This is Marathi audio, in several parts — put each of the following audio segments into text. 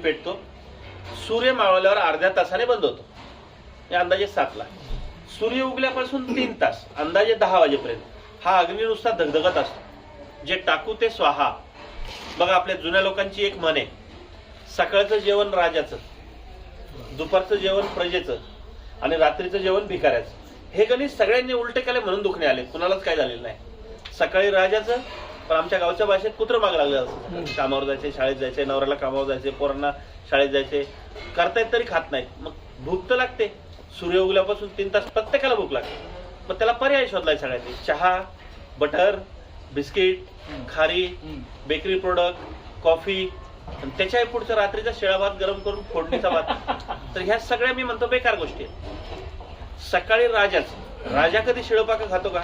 पेटतो, सूर्य मावळल्यावर अर्ध्या तासाने बंद होतो. अंदाजे 7ला. सूर्य उगल्यापासून 3 तास अंदाजे 10 वाजेपर्यंत हा अग्नी नुसता धगधगत असतो. जे टाकू ते स्वाहा. बघा आपल्या जुन्या लोकांची एक म्हण आहे, सकाळचं जेवण राजाचं, दुपारचं जेवण प्रजेचं आणि रात्रीचं जेवण भिकाऱ्याचं. हे गणित सगळ्यांनी उलटे केले म्हणून दुखणे आले, कुणालाच काय झालेलं नाही. सकाळी राजाचं, पण आमच्या गावच्या भाषेत कुत्रं माग लागलं असतं. कामावर जायचे, शाळेत जायचे, नवऱ्याला कामावर जायचे, पोरांना शाळेत जायचे, करतायत तरी खात नाहीत. मग भूक तर लागते. सूर्य उगल्यापासून 3 तास प्रत्येकाला भूक लागते. मग त्याला पर्याय शोधलाय सगळ्यांनी. चहा, बटर, बिस्किट, खारी, बेकरी प्रोडक्ट, कॉफी, आणि त्याच्याही पुढचं रात्रीचा शिळा भात गरम करून फोडणीचा भात. तर ह्या सगळ्या मी म्हणतो बेकार गोष्टी आहेत. सकाळी राजा कधी शिळपाका खातो का?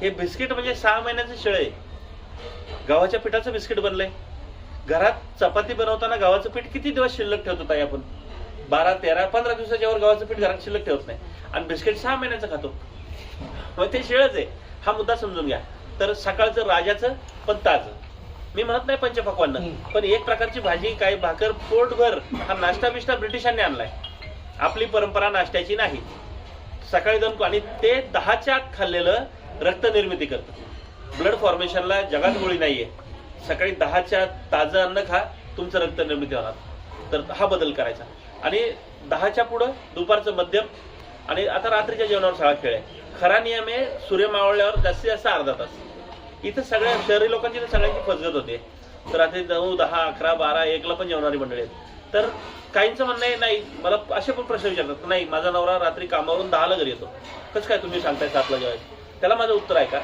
हे बिस्किट म्हणजे 6 महिन्याचं शिळ आहे. गव्हाच्या पिठाचं बिस्किट बनलंय. घरात चपाती बनवताना गव्हाचं पीठ किती दिवस शिल्लक ठेवतो ताई आपण? 12, 13, 15 दिवसाच्या वर गव्हाचं पीठ घरात शिल्लक ठेवत नाही. आणि बिस्किट 6 महिन्याचं खातो. मग ते शिळच आहे. हा मुद्दा समजून घ्या. तर सकाळचं राजाचं पण ताजं. मी म्हणत नाही पंचपक्वान्न, पण एक प्रकारची भाजी, काही भाकर, पोटभर. हा नाश्ता बिष्टा ब्रिटिशांनी आणलाय. आपली परंपरा नाश्त्याची नाही. सकाळी 2 आणि ते 10च्या आत खाल्लेलं रक्त निर्मिती करतं. ब्लड फॉर्मेशनला जगात गोळी नाहीये. सकाळी 10च्या आत ताजं अन्न खा, तुमचं रक्त निर्मिती होणार. तर हा बदल करायचा. आणि 10च्या पुढं दुपारचं मध्यम, आणि आता रात्रीच्या जेवणावर सगळा खेळ आहे. खरा नियम आहे सूर्य मावळल्यावर जास्तीत जास्त अर्धा तास. इथं सगळ्या शहरी लोकांची तर सगळ्यांची फसगत होते. तर रात्री 9, 10, 11, 12, 1ला पण जेवणारी मंडळी आहेत. तर काहींचं म्हणणं आहे नाही, मला असे पण प्रश्न विचारतात, नाही माझा नवरा रात्री कामावरून 10ला घरी येतो, कसं काय तुम्ही सांगताय 7ला जेवायचं? त्याला माझं उत्तर आहे का,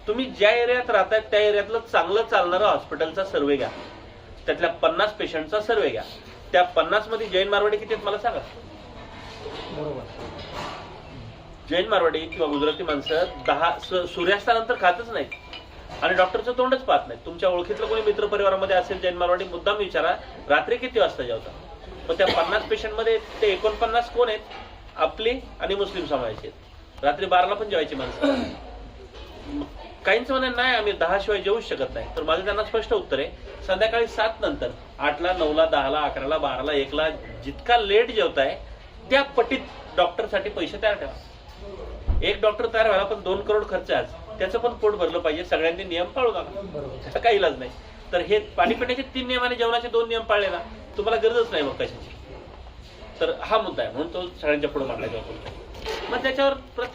तुम्ही ज्या एरियात राहताय त्या एरियातलं चांगलं चालणारं हॉस्पिटलचा सर्वे घ्या. त्यातल्या 50 पेशंटचा सर्वे घ्या. त्या 50 मध्ये जैन मारवाडी किती आहेत मला सांगा. जैन मारवाडी किंवा गुजराती माणसं सूर्यास्तानंतर खातच नाहीत आणि डॉक्टरचं तोंडच पाहत नाही. तुमच्या ओळखीतलं कोणी मित्र परिवारामध्ये असेल जैन मारवाडी, मुद्दाम विचारा रात्री किती वाजता जेवता. मग त्या 50 पेशंटमध्ये ते 49 कोण आहेत? आपली आणि मुस्लिम समाजाचे आहेत. रात्री 12ला पण जेवायची माणसं. काहींचं म्हणणं नाही आम्ही 10 शिवाय जेवूच शकत नाही. तर माझं त्यांना स्पष्ट उत्तर आहे, संध्याकाळी 7 नंतर 8ला, 9ला, 10ला, 11ला, 12ला, 1ला जितका लेट जेवताय त्या पटीत डॉक्टरसाठी पैसे तयार ठेवा. एक डॉक्टर तयार व्हायला पण 2 करोड खर्च आहे. त्याचं पण पोट भरलं पाहिजे. सगळ्यांनी नियम पाळू नका, त्याचा काही इलाज नाही. तर हे पाणी पिण्याचे 3 नियम आणि जेवणाचे 2 नियम पाळले ना, तुम्हाला गरजच नाही मग कशाची. तर हा मुद्दा आहे, म्हणून तो सगळ्यांच्या पुढे मांडला जातो. मग त्याच्यावर प्रत्येक